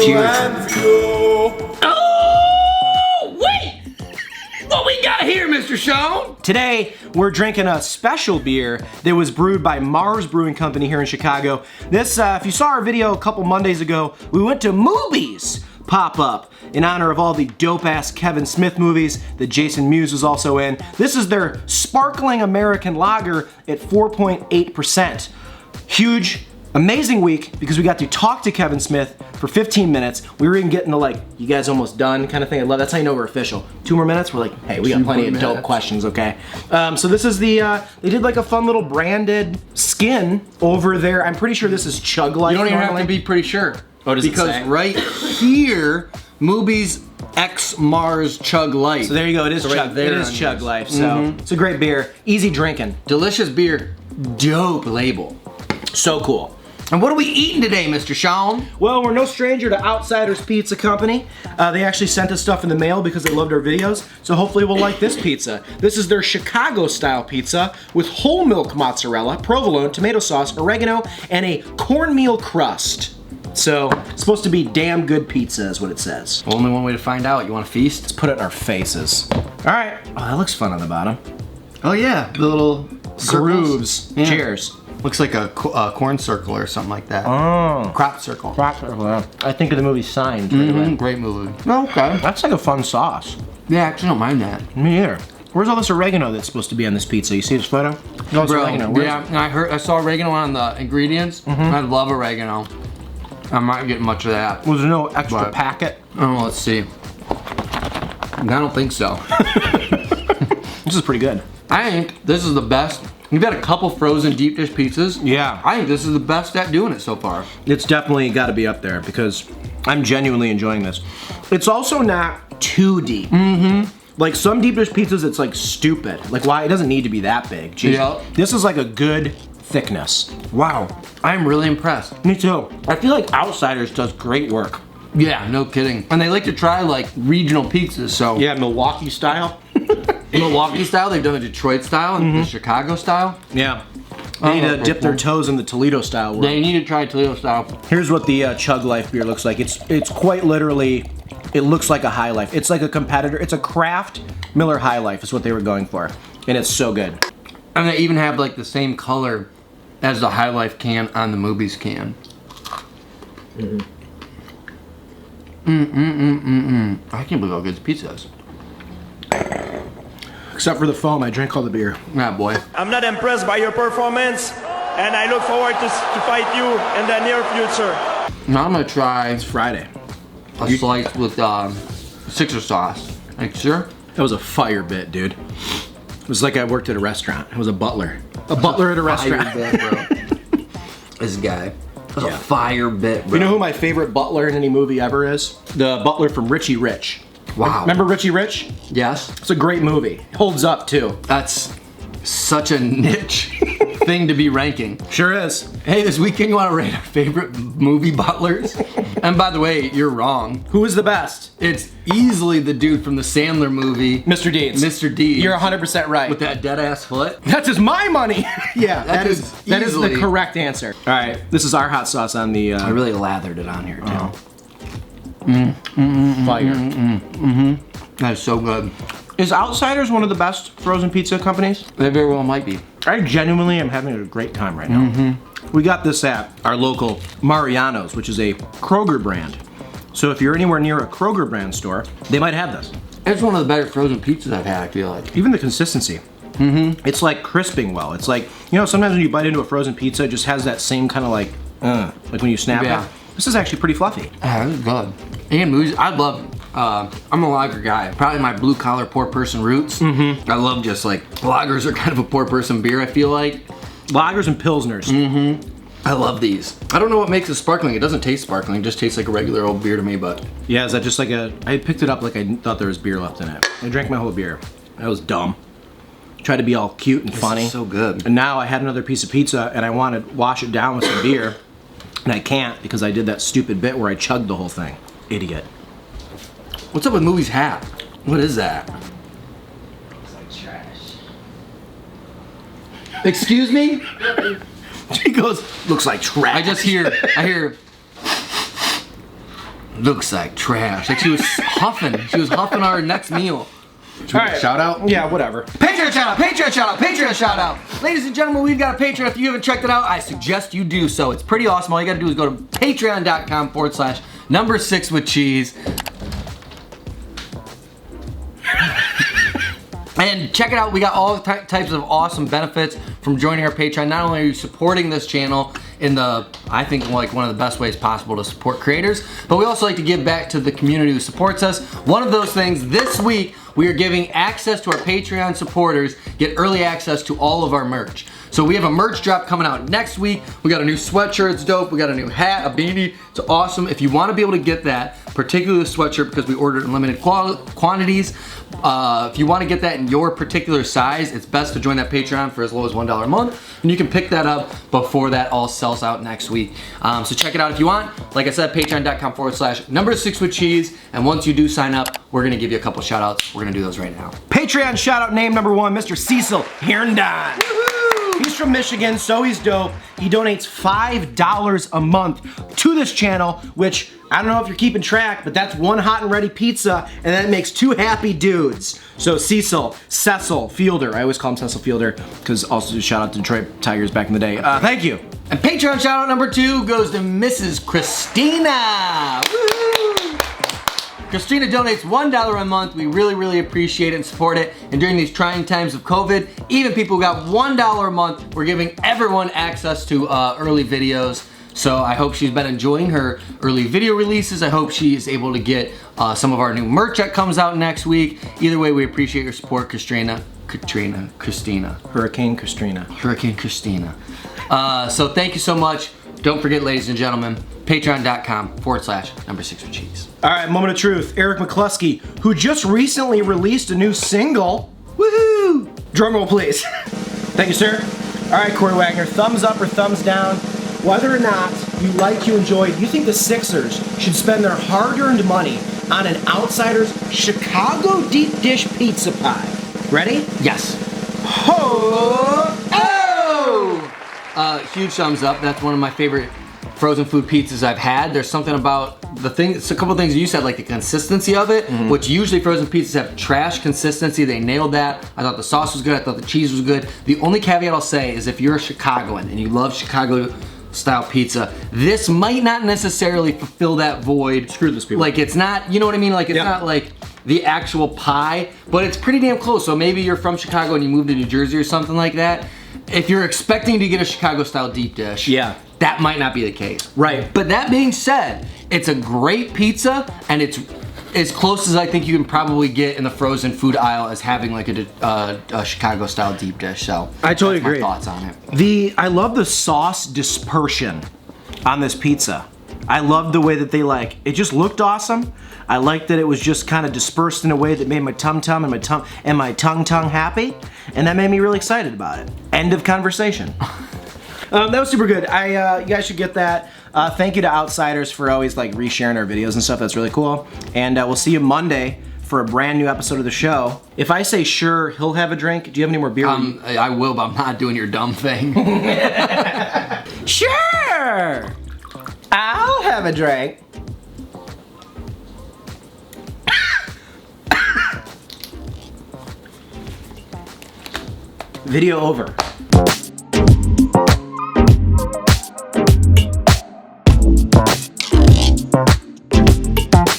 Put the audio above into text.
Oh, wait! What we got here, Mr. Shawn? Today, we're drinking a special beer that was brewed by Mars Brewing Company here in Chicago. This, if you saw our video a couple Mondays ago, we went to Movies pop-up in honor of all the dope-ass Kevin Smith movies that Jason Mewes was also in. This is their sparkling American lager at 4.8%. Huge, amazing week because we got to talk to Kevin Smith for 15 minutes. We were even getting to like, you guys almost done kind of thing. I love, that's how you know we're official. 2 more minutes, we're like, hey, we got plenty of dope questions, okay? So this is the, they did like a fun little branded skin over there. I'm pretty sure this is Chug Life. You don't even normally. have to be pretty sure. Oh, does because it say? Right here, Movies X Mars Chug Life. So there you go, it is So right Chug, there it is on Chug yours. Life, so it's a great beer, easy drinking. Delicious beer, dope label. So cool. And what are we eating today, Mr. Shawn? Well, we're no stranger to Outsiders Pizza Company. They actually sent us stuff in the mail because they loved our videos, so hopefully we'll like this pizza. This is their Chicago-style pizza with whole milk mozzarella, provolone, tomato sauce, oregano, and a cornmeal crust. So, it's supposed to be damn good pizza is what it says. Only one way to find out. You want to feast? Let's put it in our faces. All right. Oh, that looks fun on the bottom. Oh yeah, the little Grooves. Yeah. Cheers. Looks like a corn circle or something like that. Oh. Crop circle. I think of the movie Signs. Right away. Great movie. Okay. That's like a fun sauce. Yeah, I actually don't mind that. Me either. Where's all this oregano that's supposed to be on this pizza? You see this photo? No, it's Bro, oregano. Where's yeah, and I saw oregano on the ingredients. I love oregano. I'm not getting much of that. Was there no extra But- packet? Oh, let's see. I don't think so. This is pretty good. I think this is the best. We've had a couple frozen deep dish pizzas. Yeah. I think this is the best at doing it so far. It's definitely got to be up there because I'm genuinely enjoying this. It's also not too deep. Like some deep dish pizzas, it's like stupid. Like why? It doesn't need to be that big. Jeez. Yeah. This is like a good thickness. Wow, I'm really impressed. Me too. I feel like Outsiders does great work. Yeah, no kidding. And they like to try like regional pizzas, so. Yeah, Milwaukee style. Milwaukee style, they've done the Detroit style and the Chicago style. Yeah. They need to dip their toes in the Toledo style world. They need to try Toledo style. Here's what the Chug Life beer looks like. It's quite literally, it looks like a High Life. It's like a competitor. It's a craft Miller High Life is what they were going for. And it's so good. And they even have like the same color as the High Life can on the Movies can. I can't believe how good this pizza is. Except for the foam, I drank all the beer. Yeah, boy. I'm not impressed by your performance, and I look forward to fight you in the near future. Now I'm gonna try It's Friday. a slice with Sixer sauce. Like, sure? That was a fire bit, dude. It was like I worked at a restaurant. I was a butler. A butler at a restaurant. Fire bit, bro. This guy. That's a fire bit, bro. You know who my favorite butler in any movie ever is? The butler from Richie Rich. Wow. Remember Richie Rich? Yes. It's a great movie. Holds up too. That's such a niche thing to be ranking. Sure is. Hey, this weekend you want to rate our favorite movie butlers? And by the way, you're wrong. Who is the best? It's easily the dude from the Sandler movie, Mr. Deeds. Mr. Deeds. You're 100% right. With that dead ass foot. That is my money. Yeah, that is the easily- correct answer. All right, this is our hot sauce on the I really lathered it on here too. fire. That is so good. Is Outsiders one of the best frozen pizza companies? They very well might be. I genuinely am having a great time right now. We got this at our local Mariano's, which is a Kroger brand. So if you're anywhere near a Kroger brand store, they might have this. It's one of the better frozen pizzas I've had, I feel like. Even the consistency. It's like crisping well. It's like, you know, sometimes when you bite into a frozen pizza, it just has that same kind of like when you snap Yeah. it. This is actually pretty fluffy. Yeah, this is good. And movies, I love, I'm a lager guy. Probably my blue collar poor person roots. I love just like, lagers are kind of a poor person beer, I feel like. Lagers and Pilsners. I love these. I don't know what makes it sparkling. It doesn't taste sparkling. It just tastes like a regular old beer to me, but. Yeah, is that just like I picked it up like I thought there was beer left in it. I drank my whole beer. That was dumb. Tried to be all cute and funny. This is so good. And now I had another piece of pizza and I want to wash it down with some beer. And I can't because I did that stupid bit where I chugged the whole thing. Idiot. What's up with Movies hat? What is that? Looks like trash. Excuse me? She goes, looks like trash. I hear, Looks like trash. Like she was huffing. She was huffing our next meal. All right. Shout out? Yeah, whatever. Patreon shout out, Patreon shout out, Patreon shout out. Ladies and gentlemen, we've got a Patreon. If you haven't checked it out, I suggest you do so. It's pretty awesome. All you gotta do is go to patreon.com/number6withcheese. And check it out. We got all types of awesome benefits from joining our Patreon. Not only are you supporting this channel in the, I think, like one of the best ways possible to support creators, but we also like to give back to the community who supports us. One of those things this week, we are giving access to our Patreon supporters, get early access to all of our merch. So we have a merch drop coming out next week. We got a new sweatshirt, it's dope. We got a new hat, a beanie, it's awesome. If you want to be able to get that, particularly the sweatshirt, because we ordered in limited quantities, if you want to get that in your particular size, it's best to join that Patreon for as low as $1 a month, and you can pick that up before that all sells out next week. So check it out if you want. Like I said, patreon.com/number6withcheese, and once you do sign up, we're gonna give you a couple shout outs. We're gonna do those right now. Patreon shout out name number 1, Mr. Cecil Herndon. He's from Michigan, so he's dope. He donates $5 a month to this channel, which I don't know if you're keeping track, but that's one hot and ready pizza, and that makes 2 happy dudes. So Cecil Fielder, I always call him Cecil Fielder, because also shout out to Detroit Tigers back in the day. Thank you. And Patreon shout out number 2 goes to Mrs. Christina. Woo! Christina donates $1 a month. We really, really appreciate it and support it. And during these trying times of COVID, even people who got $1 a month, we're giving everyone access to early videos. So I hope she's been enjoying her early video releases. I hope she is able to get some of our new merch that comes out next week. Either way, we appreciate your support, Christina. Hurricane Christina. So thank you so much. Don't forget, ladies and gentlemen, patreon.com/number6withcheese. All right, moment of truth. Eric McCluskey, who just recently released a new single. Woohoo! Drum roll, please. Thank you, sir. All right, Corey Wagner, thumbs up or thumbs down? Whether or not you enjoy, you think the Sixers should spend their hard-earned money on an outsider's Chicago deep dish pizza pie. Ready? Yes. Ho! Huge thumbs up. That's one of my favorite frozen food pizzas I've had. There's something about the thing, it's a couple things you said, like the consistency of it, which usually frozen pizzas have trash consistency. They nailed that. I thought the sauce was good. I thought the cheese was good. The only caveat I'll say is if you're a Chicagoan and you love Chicago style pizza, this might not necessarily fulfill that void. Screw this people. Like it's not, you know what I mean? Like it's not like the actual pie, but it's pretty damn close. So maybe you're from Chicago and you moved to New Jersey or something like that. If you're expecting to get a Chicago style deep dish, that might not be the case. Right. But that being said, it's a great pizza and it's as close as I think you can probably get in the frozen food aisle as having like a Chicago style deep dish. So I totally that's agree. My thoughts on it. I love the sauce dispersion on this pizza. I love the way that they it just looked awesome. I liked that it was just kind of dispersed in a way that made my tum-tum and my tongue happy, and that made me really excited about it. End of conversation. That was super good. You guys should get that. Thank you to Outsiders for always resharing our videos and stuff. That's really cool. And we'll see you Monday for a brand new episode of the show. If I say sure, he'll have a drink. Do you have any more beer? I will, but I'm not doing your dumb thing. Sure! I'll have a drink. Video over.